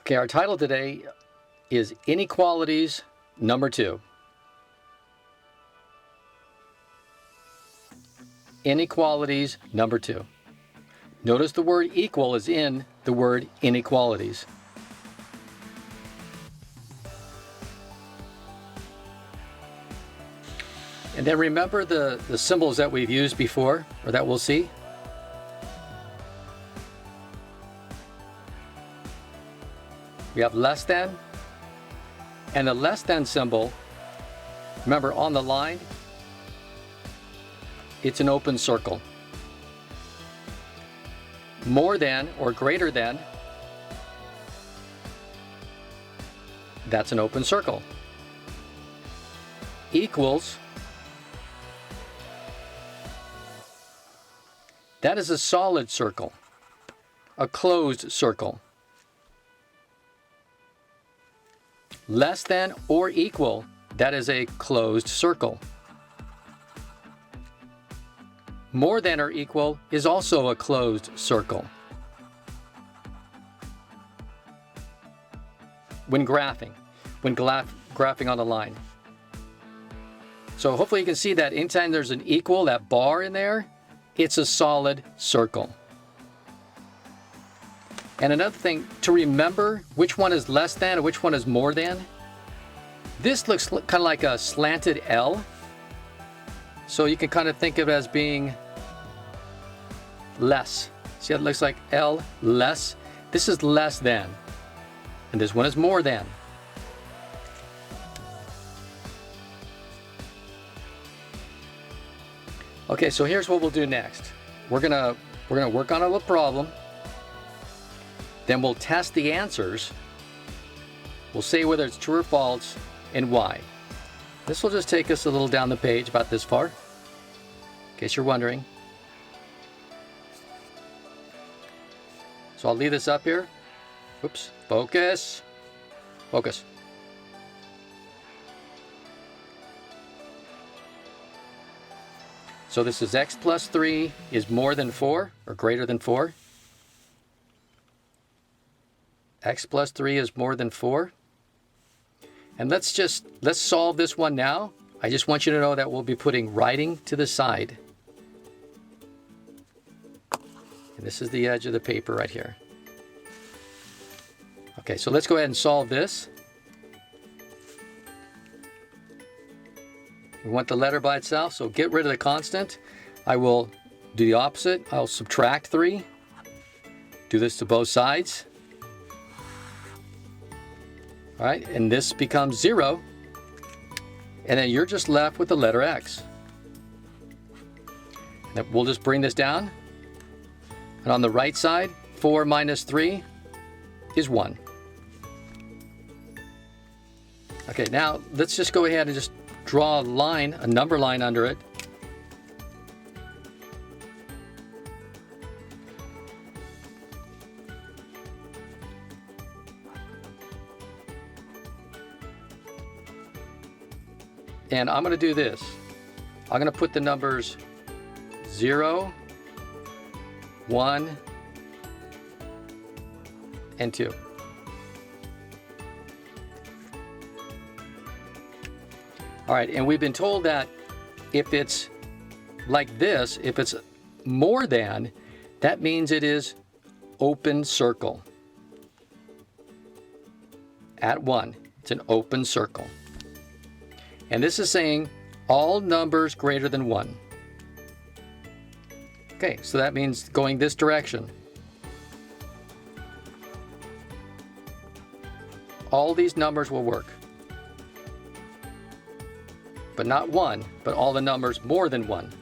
Okay, our title today is Inequalities number 2. Inequalities number 2. Notice the word equal is in the word inequalities. And then remember the symbols that we've used before, or that we'll see. We have less than, and the less than symbol, remember on the line, it's an open circle. More than or greater than, that's an open circle. Equals, that is a solid circle, a closed circle. Less than or equal, that is a closed circle. More than or equal is also a closed circle. When graphing on the line. So hopefully you can see that anytime there's an equal, that bar in there, it's a solid circle. And another thing to remember, which one is less than and which one is more than. This looks kind of like a slanted L. So you can kind of think of it as being less. See how it looks like L, less? This is less than. And this one is more than. Okay, so here's what we'll do next. We're gonna work on a little problem. Then we'll test the answers. We'll say whether it's true or false and why. This will just take us a little down the page, about this far, in case you're wondering. So I'll leave this up here. Oops, focus. Focus. So this is x plus 3 is more than 4 or greater than 4. X plus 3 is more than 4. And let's solve this one now. I just want you to know that we'll be putting writing to the side. And this is the edge of the paper right here. Okay, so let's go ahead and solve this. We want the letter by itself, so get rid of the constant. I will do the opposite. I'll subtract 3. Do this to both sides. All right, and this becomes 0. And then you're just left with the letter X. And then we'll just bring this down. And on the right side, 4 minus 3 is 1. Okay, now let's just go ahead and just draw a line, a number line under it. And I'm going to do this. I'm going to put the numbers 0, 1, and 2. All right, and we've been told that if it's like this, if it's more than, that means it is open circle. At 1, it's an open circle. And this is saying all numbers greater than 1. Okay, so that means going this direction. All these numbers will work. But not 1, but all the numbers more than 1.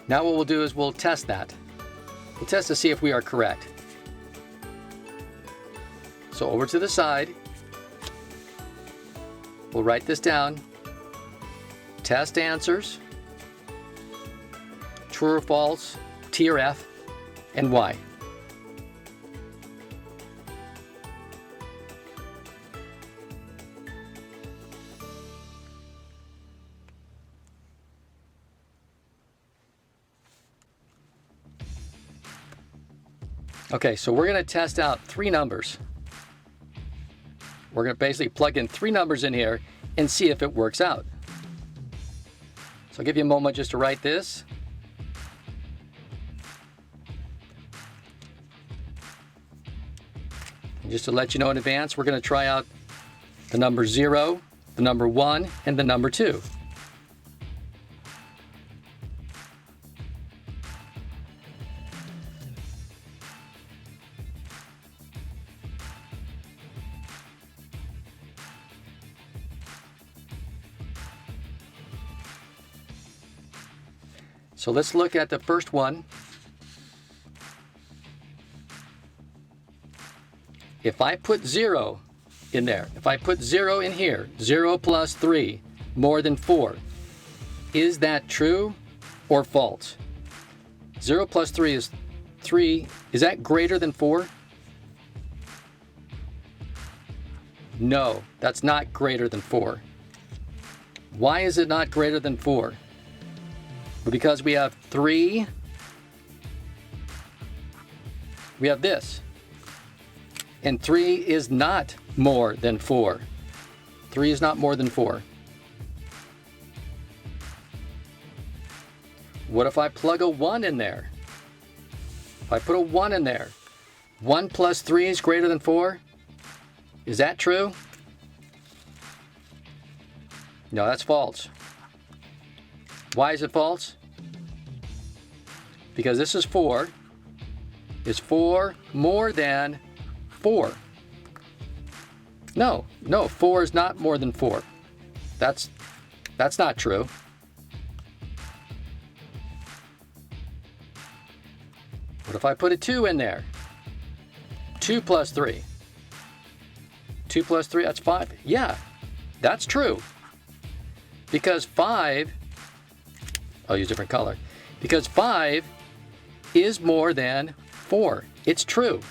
Now what we'll do is we'll test that. We'll test to see if we are correct. So over to the side, we'll write this down. Test answers, true or false, T or F, and Y. Okay, so we're going to test out 3 numbers. We're going to basically plug in 3 numbers in here and see if it works out. So I'll give you a moment just to write this. And just to let you know in advance, we're going to try out the number 0, the number 1, and the number 2. So let's look at the first one. If I put 0 in there, if I put 0 in here, 0 plus 3 more than 4, is that true or false? 0 plus 3 is 3. Is that greater than 4? No, that's not greater than 4. Why is it not greater than 4? Because we have 3, we have this, and 3 is not more than 4. 3 is not more than 4. What if I plug a 1 in there? If I put a 1 in there, 1 plus 3 is greater than 4? Is that true? No, that's false. Why is it false? Because this is 4. Is 4 more than 4? No, 4 is not more than 4. That's not true. What if I put a 2 in there? 2 plus 3. 2 plus 3, that's 5. Yeah, that's true. Because 5, I'll use a different color. Because 5 is more than 4. It's true.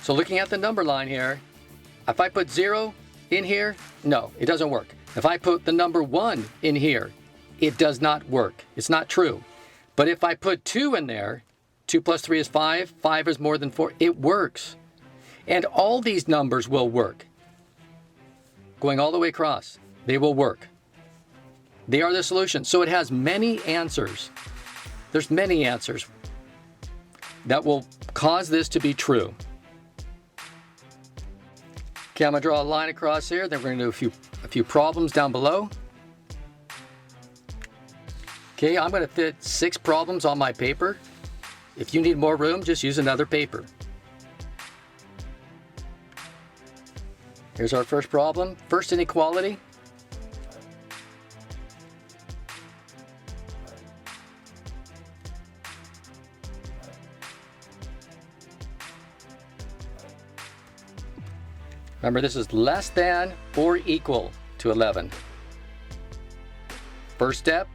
So looking at the number line here, if I put 0 in here, no, it doesn't work. If I put the number 1 in here, it does not work. It's not true. But if I put 2 in there, 2 plus 3 is 5, 5 is more than 4, it works. And all these numbers will work. Going all the way across, they will work. They are the solution. So it has many answers. There's many answers that will cause this to be true. Okay, I'm going to draw a line across here. Then we're going to do a few problems down below. Okay, I'm going to fit 6 problems on my paper. If you need more room, just use another paper. Here's our first problem. First inequality. Remember, this is less than or equal to 11. First step,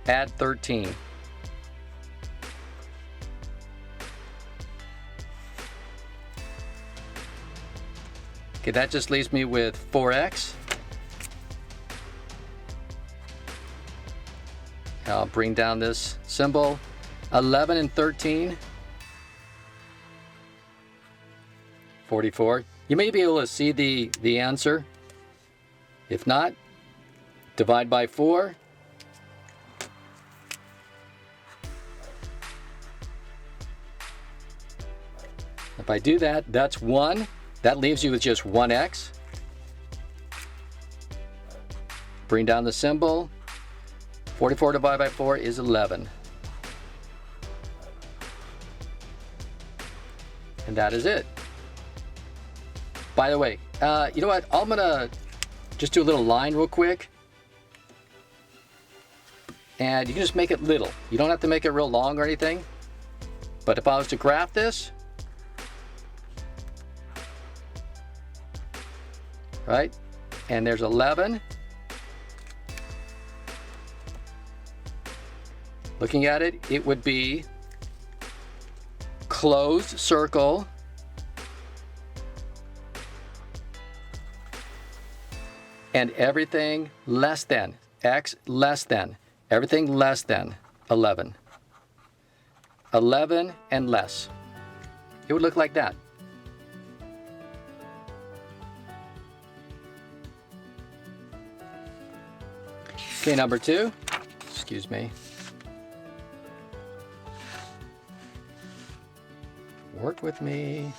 add 13. Okay, that just leaves me with 4x. I'll bring down this symbol. 11 and 13. 44. You may be able to see the answer. If not, divide by 4. If I do that, that's 1. That leaves you with just 1x. Bring down the symbol. 44 divided by 4 is 11. And that is it. By the way, you know what? I'm going to just do a little line real quick. And you can just make it little. You don't have to make it real long or anything. But if I was to graph this, right? And there's 11. Looking at it, it would be closed circle, and everything less than, x less than, everything less than 11. 11 and less. It would look like that. Okay, number 2. Excuse me. Work with me.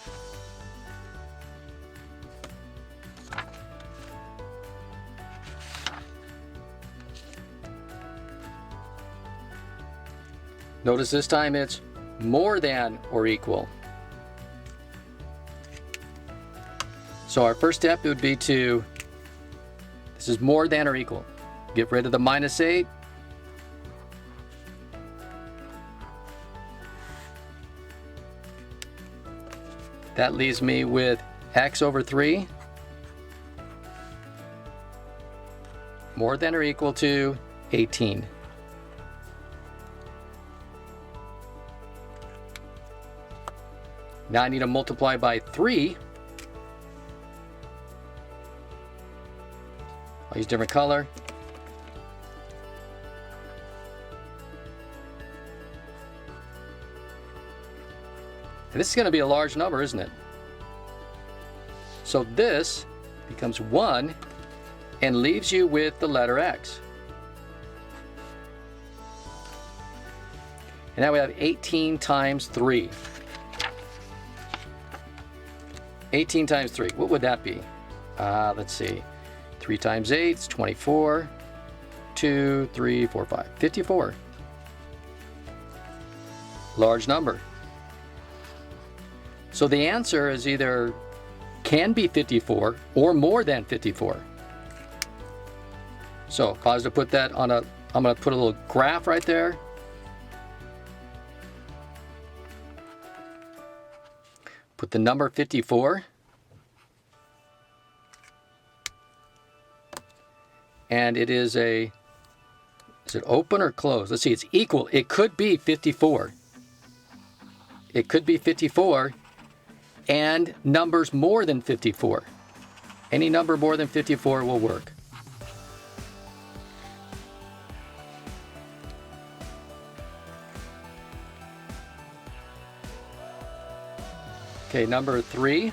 Notice this time it's more than or equal. So our first step would be to, this is more than or equal. Get rid of the -8. That leaves me with x over 3 more than or equal to 18. Now I need to multiply by 3. I'll use different color. And this is going to be a large number, isn't it? So this becomes 1 and leaves you with the letter x. And now we have 18 times 3. 18 times 3, what would that be? Let's see. 3 times 8 is 24. 2, 3, 4, 5. 54. Large number. So the answer is either can be 54 or more than 54. So if I was to put that on a, I'm going to put a little graph right there. Put the number 54. And it is a, is it open or closed? Let's see, it's equal. It could be 54. It could be 54 and numbers more than 54. Any number more than 54 will work. Okay, number 3.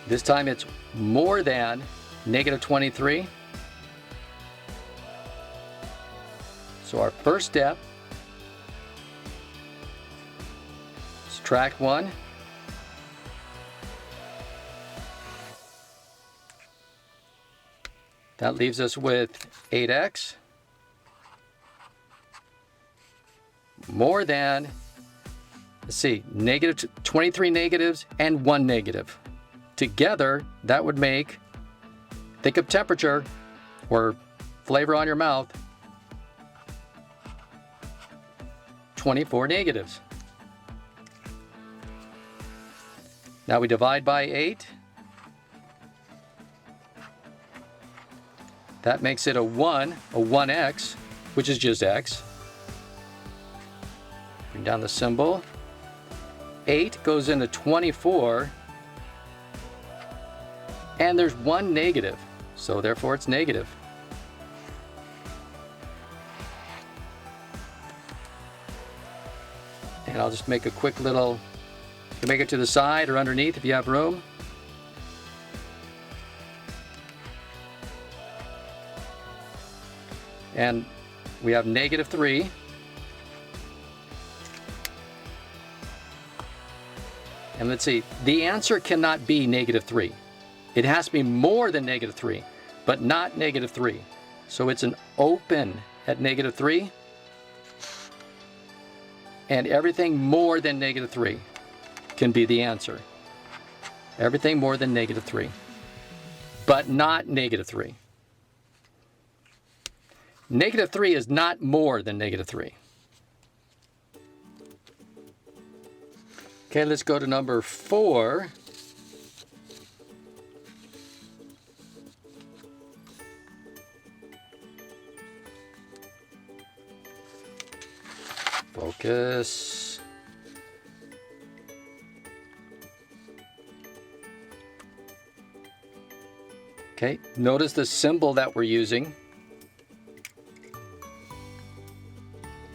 This time it's more than -23. So our first step, subtract 1. That leaves us with 8x more than, let's see, -23 negatives and 1 negative. Together, that would make, think of temperature or flavor on your mouth, 24 negatives. Now we divide by 8. That makes it a 1x, which is just x. Bring down the symbol. 8 goes into 24. And there's 1 negative, so therefore it's negative. And I'll just make a quick little, you can make it to the side or underneath if you have room. And we have -3. And let's see, the answer cannot be -3. It has to be more than -3, but not -3. So it's an open at -3. And everything more than -3 can be the answer. Everything more than -3, but not -3. -3 is not more than -3. Okay, let's go to number 4. Focus. Okay, notice the symbol that we're using.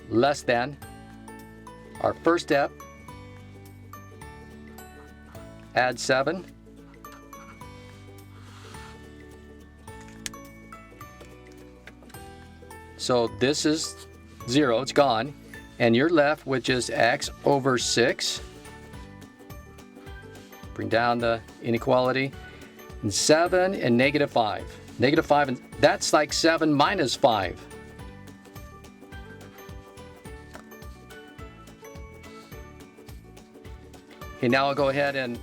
Less than. Our first step, add 7. So this is 0, it's gone. And you're left with just x over 6. Bring down the inequality. And 7 and negative 5. Negative 5, and that's like 7 minus 5. Okay, now I'll go ahead and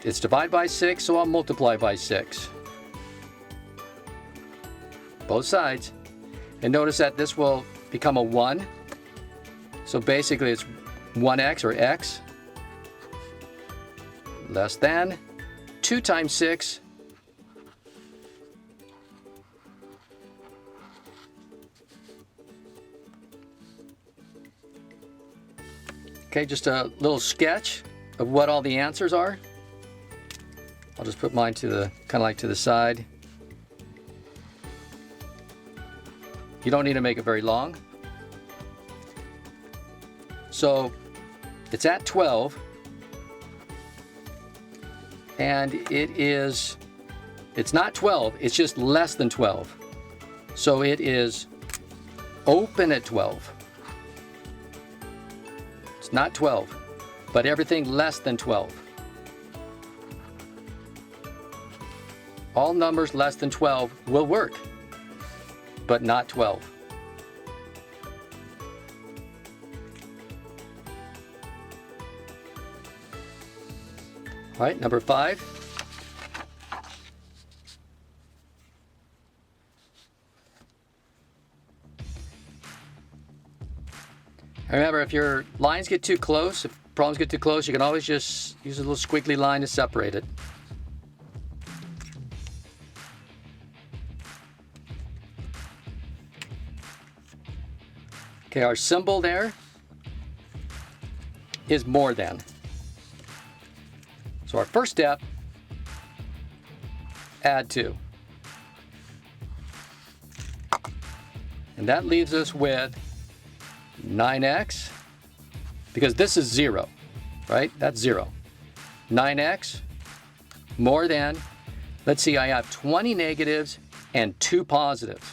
it's divided by 6, so I'll multiply by 6. Both sides. And notice that this will become a 1. So basically it's 1x or x less than 2 times 6 Okay, just a little sketch of what all the answers are. I'll just put mine to the kind of like to the side. You don't need to make it very long. So it's at 12, and it's not 12, it's just less than 12. So it is open at 12. It's not 12, but everything less than 12. All numbers less than 12 will work, but not 12. All right, number 5. Remember, if your lines get too close, if problems get too close, you can always just use a little squiggly line to separate it. Okay, our symbol there is more than. So our first step, add 2. And that leaves us with 9x, because this is 0, right? That's 0. 9x more than, let's see, I have 20 negatives and 2 positives.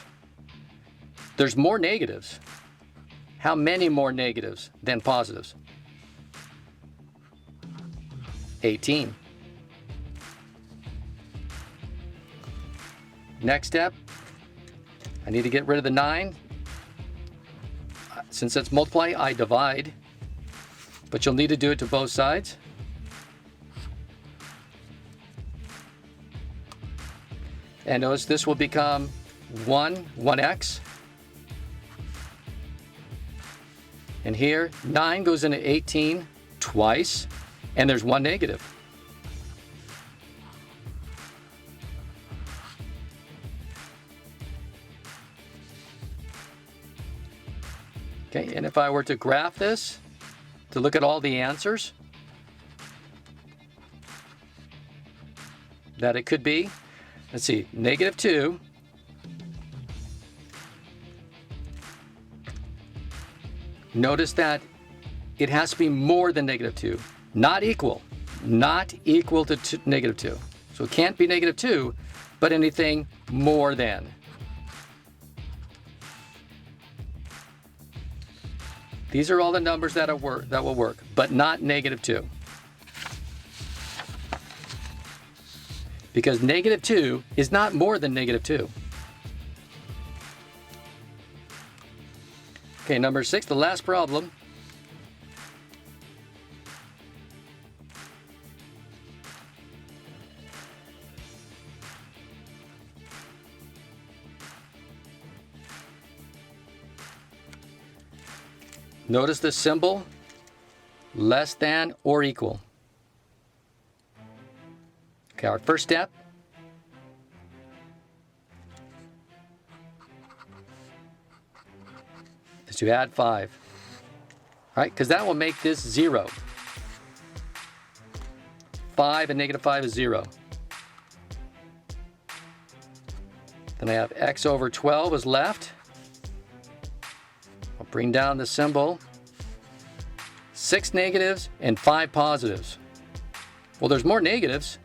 There's more negatives. How many more negatives than positives? 18. Next step, I need to get rid of the 9. Since it's multiply, I divide. But you'll need to do it to both sides. And notice this will become 1x. And here, 9 goes into 18 twice, and there's 1 negative. Okay, and if I were to graph this, to look at all the answers that it could be, let's see, negative 2, notice that it has to be more than negative 2, not equal to negative 2. So it can't be negative 2, but anything more than. These are all the numbers that will work, but not negative 2. Because negative 2 is not more than negative 2. Okay, number 6, the last problem. Notice the symbol, less than or equal. Okay, our first step. Is to add 5. right? Because that will make this 0. 5 and negative 5 is 0. Then I have x over 12 is left. I'll bring down the symbol. 6 negatives and 5 positives. Well, there's more negatives.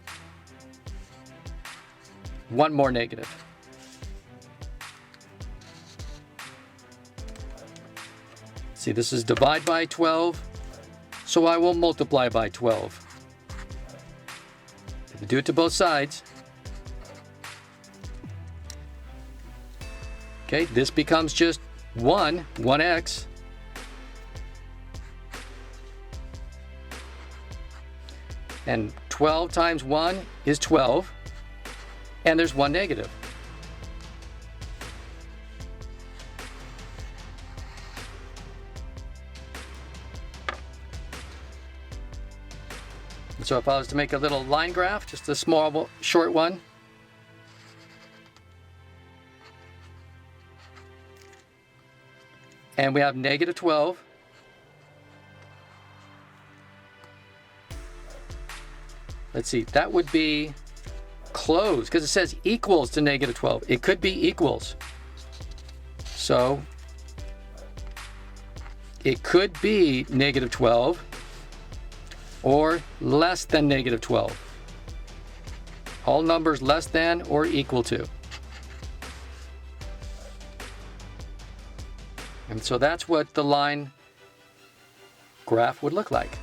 1 more negative. See, this is divide by 12, so I will multiply by 12. If I do it to both sides, okay, this becomes just 1x. And 12 times 1 is 12, and there's 1 negative. So if I was to make a little line graph, just a small, short one, and we have negative 12, let's see, that would be close, because it says equals to negative 12. It could be equals. So it could be negative 12 or less than negative 12. All numbers less than or equal to. And so that's what the line graph would look like.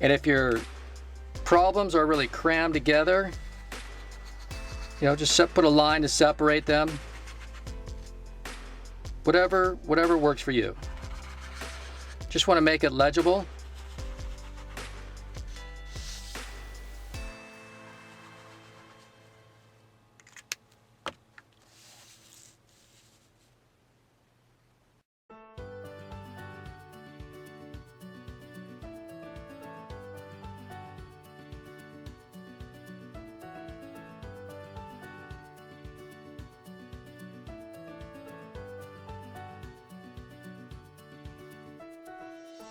And if your problems are really crammed together, just put a line to separate them. Whatever works for you. Just want to make it legible.